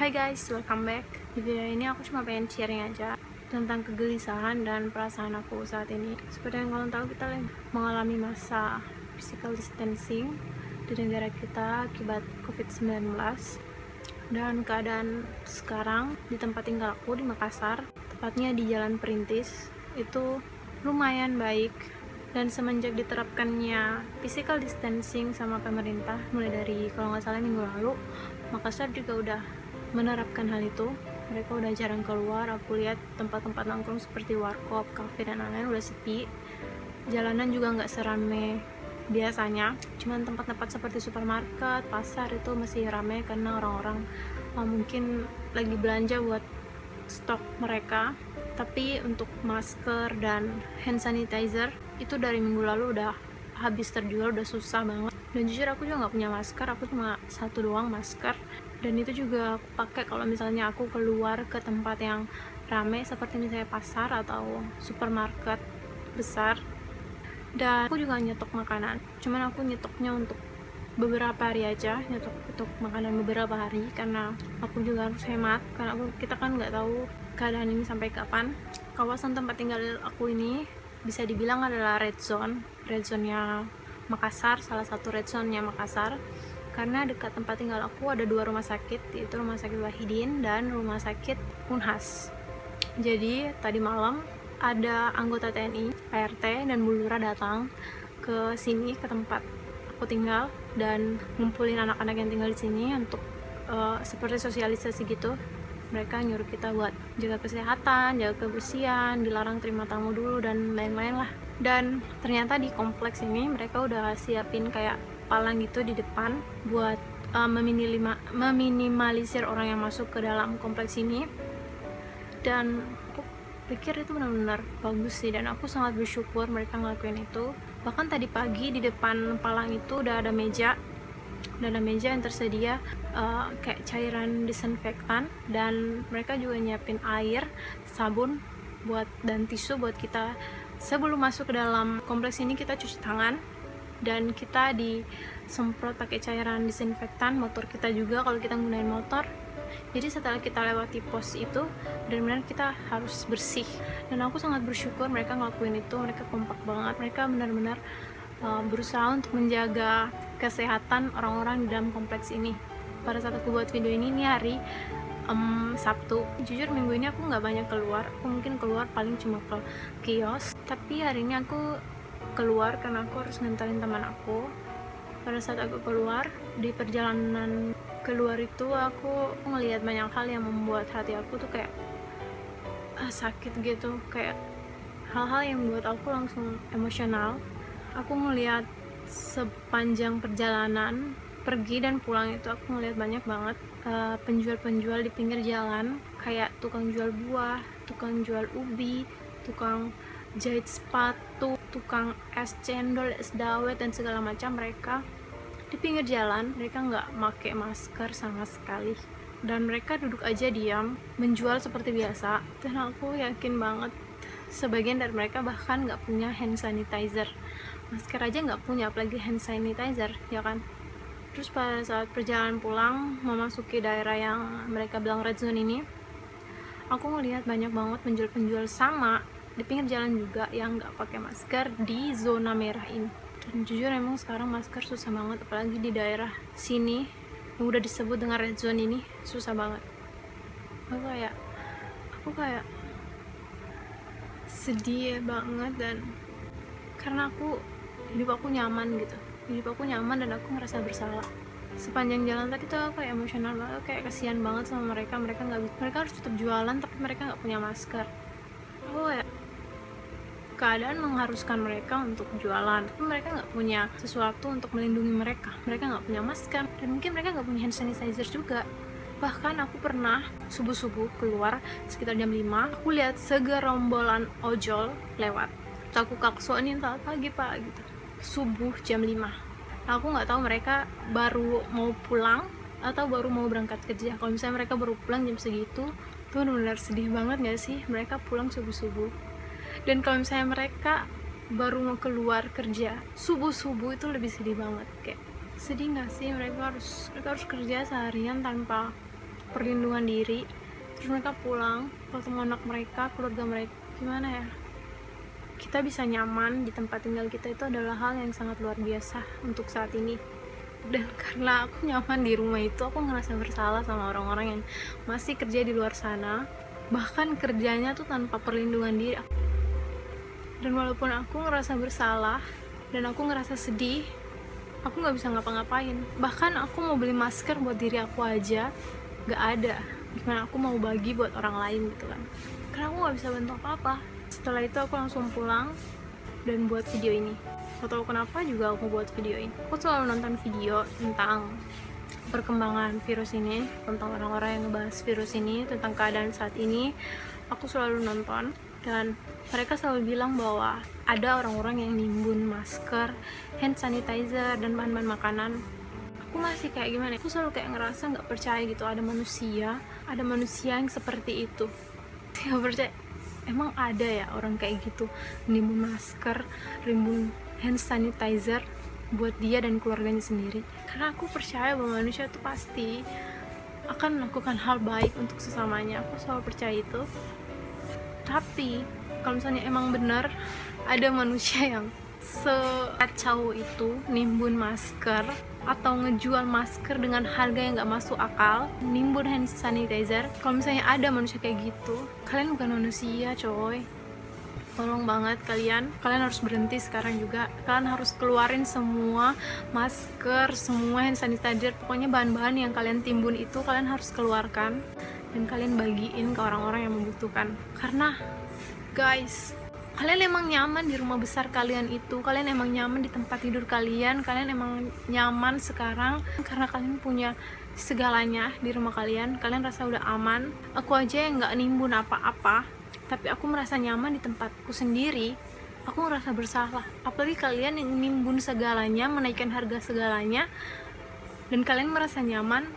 Hai guys, welcome back. Di video ini aku cuma pengen sharing aja tentang kegelisahan dan perasaan aku saat ini. Seperti yang kalian tahu, kita lagi mengalami masa physical distancing di negara kita akibat COVID-19. Dan keadaan sekarang di tempat tinggal aku di Makassar, tepatnya di Jalan Perintis, itu lumayan baik. Dan semenjak diterapkannya physical distancing sama pemerintah, mulai dari kalau nggak salah minggu lalu, Makassar juga udah menerapkan hal itu. Mereka udah jarang keluar. Aku lihat tempat-tempat nongkrong seperti warkop, kafe, dan lain-lain udah sepi. Jalanan juga nggak serame biasanya. Cuman tempat-tempat seperti supermarket, pasar itu masih ramai karena orang-orang mungkin lagi belanja buat stok mereka. Tapi untuk masker dan hand sanitizer itu dari minggu lalu udah habis terjual, udah susah banget. Dan jujur aku juga nggak punya masker, aku cuma satu doang masker, dan itu juga aku pakai kalau misalnya aku keluar ke tempat yang ramai seperti misalnya pasar atau supermarket besar. Dan aku juga nyetok makanan, cuman aku nyetoknya untuk beberapa hari aja, nyetok untuk makanan beberapa hari karena aku juga harus hemat, karena kita kan nggak tahu keadaan ini sampai kapan. Kawasan tempat tinggal aku ini bisa dibilang adalah red zone-nya Makassar, salah satu red zone-nya Makassar, karena dekat tempat tinggal aku ada 2 rumah sakit, yaitu Rumah Sakit Wahidin dan Rumah Sakit Unhas. Jadi tadi malam ada anggota TNI, PRT, dan Bu Lurah datang ke sini, ke tempat aku tinggal, dan ngumpulin anak-anak yang tinggal di sini untuk seperti sosialisasi gitu. Mereka nyuruh kita buat jaga kesehatan, jaga kebersihan, dilarang terima tamu dulu, dan lain-lain lah. Dan ternyata di kompleks ini mereka udah siapin kayak palang gitu di depan buat meminimalisir orang yang masuk ke dalam kompleks ini. Dan aku pikir itu benar-benar bagus sih, dan aku sangat bersyukur mereka ngelakuin itu. Bahkan tadi pagi di depan palang itu udah ada meja yang tersedia kayak cairan disinfektan, dan mereka juga nyiapin air, sabun dan tisu buat kita sebelum masuk ke dalam kompleks ini. Kita cuci tangan dan kita disemprot pakai cairan disinfektan, motor kita juga kalau kita gunain motor. Jadi setelah kita lewati pos itu, benar-benar kita harus bersih. Dan aku sangat bersyukur mereka ngelakuin itu. Mereka kompak banget, mereka benar-benar berusaha untuk menjaga kesehatan orang-orang di dalam kompleks ini. Pada saat aku buat video ini hari Sabtu, jujur minggu ini aku nggak banyak keluar. Aku mungkin keluar paling cuma ke kios, tapi hari ini aku keluar karena aku harus nganterin teman aku. Pada saat aku keluar, di perjalanan keluar itu aku ngelihat banyak hal yang membuat hati aku tuh kayak sakit gitu, kayak hal-hal yang membuat aku langsung emosional. Aku ngelihat sepanjang perjalanan pergi dan pulang itu, aku ngelihat banyak banget penjual-penjual di pinggir jalan, kayak tukang jual buah, tukang jual ubi, tukang jahit sepatu, tukang es cendol, es dawet, dan segala macam. Mereka di pinggir jalan, mereka nggak pakai masker sama sekali, dan mereka duduk aja diam menjual seperti biasa. Dan aku yakin banget sebagian dari mereka bahkan nggak punya hand sanitizer. Masker aja nggak punya, apalagi hand sanitizer, ya kan? Terus pada saat perjalanan pulang memasuki daerah yang mereka bilang red zone ini, aku ngelihat banyak banget penjual-penjual sama di pinggir jalan juga yang nggak pakai masker di zona merah ini. Dan jujur emang sekarang masker susah banget, apalagi di daerah sini yang udah disebut dengan red zone ini, susah banget. Aku kayak sedih banget, dan karena hidup aku nyaman gitu, dan aku ngerasa bersalah sepanjang jalan tadi tuh. Aku kayak emosional banget, kayak kasihan banget sama mereka. Mereka harus tetap jualan tapi mereka nggak punya masker. Aku kayak keadaan mengharuskan mereka untuk jualan, tapi mereka nggak punya sesuatu untuk melindungi mereka. Mereka nggak punya masker, dan mungkin mereka nggak punya hand sanitizer juga. Bahkan aku pernah subuh-subuh keluar sekitar jam 5, aku lihat segerombolan ojol lewat. Terus aku kaksonin, "Selamat pagi Pak," gitu. Subuh jam 5. Aku nggak tahu mereka baru mau pulang atau baru mau berangkat kerja. Kalau misalnya mereka baru pulang jam segitu, tuh benar-benar sedih banget nggak sih mereka pulang subuh-subuh. Dan kalau misalnya mereka baru mau keluar kerja subuh-subuh, itu lebih sedih banget. Kayak sedih nggak sih, mereka harus kerja seharian tanpa perlindungan diri, terus mereka pulang ketemu anak mereka, keluarga mereka. Gimana ya, kita bisa nyaman di tempat tinggal kita itu adalah hal yang sangat luar biasa untuk saat ini. Dan karena aku nyaman di rumah itu, aku ngerasa bersalah sama orang-orang yang masih kerja di luar sana, bahkan kerjanya tuh tanpa perlindungan diri. Dan walaupun aku ngerasa bersalah dan aku ngerasa sedih, aku nggak bisa ngapa-ngapain. Bahkan aku mau beli masker buat diri aku aja nggak ada. Gimana aku mau bagi buat orang lain gitu kan, karena aku nggak bisa bantu apa-apa. Setelah itu aku langsung pulang dan buat video ini. Gak tau kenapa juga aku buat video ini. Aku selalu nonton video tentang perkembangan virus ini, tentang orang-orang yang ngebahas virus ini, tentang keadaan saat ini. Aku selalu nonton dan mereka selalu bilang bahwa ada orang-orang yang nimbun masker, hand sanitizer, dan bahan-bahan makanan. Aku masih kayak gimana, aku selalu kayak ngerasa nggak percaya gitu ada manusia yang seperti itu. Nggak percaya, emang ada ya orang kayak gitu nimbun masker, nimbun hand sanitizer buat dia dan keluarganya sendiri. Karena aku percaya bahwa manusia itu pasti akan melakukan hal baik untuk sesamanya. Aku selalu percaya itu. Tapi kalau misalnya emang benar ada manusia yang sekacau itu nimbun masker atau ngejual masker dengan harga yang gak masuk akal, nimbun hand sanitizer, kalau misalnya ada manusia kayak gitu, kalian bukan manusia coy. Tolong banget kalian harus berhenti sekarang juga. Kalian harus keluarin semua masker, semua hand sanitizer, pokoknya bahan-bahan yang kalian timbun itu kalian harus keluarkan dan kalian bagiin ke orang-orang yang membutuhkan. Karena guys, kalian emang nyaman di rumah besar kalian itu, kalian emang nyaman di tempat tidur kalian emang nyaman sekarang karena kalian punya segalanya di rumah kalian rasa udah aman. Aku aja yang gak nimbun apa-apa, tapi aku merasa nyaman di tempatku sendiri, aku ngerasa bersalah. Apalagi kalian yang nimbun segalanya, menaikkan harga segalanya, dan kalian merasa nyaman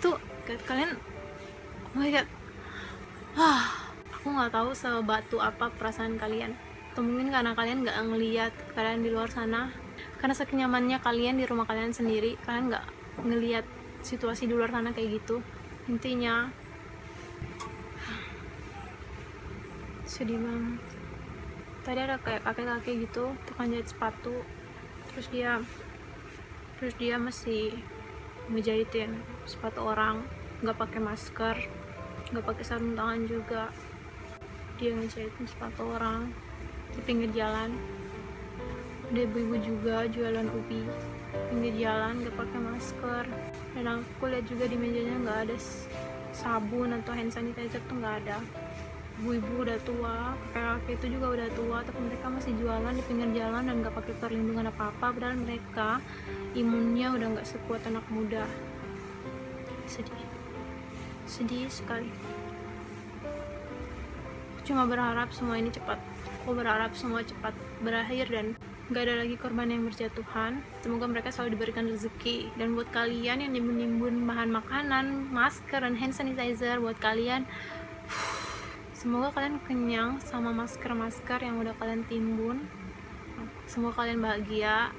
tuh, kalian, oh my god, aku nggak tahu sebatu apa perasaan kalian. Atau mungkin karena kalian nggak ngeliat kalian di luar sana, karena saking nyamannya kalian di rumah kalian sendiri, kalian nggak ngeliat situasi di luar sana kayak gitu. Intinya sedih banget. Tadi ada kayak kakek-kakek gitu, tukang jahit sepatu, terus dia masih ngejahitin sepatu orang, nggak pakai masker, nggak pakai sarung tangan juga. Dia ngejahitin sepatu orang di pinggir jalan. Ada ibu-ibu juga jualan ubi pinggir jalan, nggak pakai masker. Dan aku lihat juga di mejanya nggak ada sabun atau hand sanitizer, tuh nggak ada. Ibu-ibu udah tua, kakek-kakek itu juga udah tua, tapi mereka masih jualan di pinggir jalan dan gak pakai perlindungan apa-apa, padahal mereka imunnya udah gak sekuat anak muda. Sedih sekali. Aku cuma berharap semua ini cepat, aku berharap semua cepat berakhir dan gak ada lagi korban yang berjatuhan. Semoga mereka selalu diberikan rezeki. Dan buat kalian yang nimbun-nimbun bahan makanan, masker, dan hand sanitizer, buat kalian, semoga kalian kenyang sama masker-masker yang udah kalian timbun. Semoga kalian bahagia.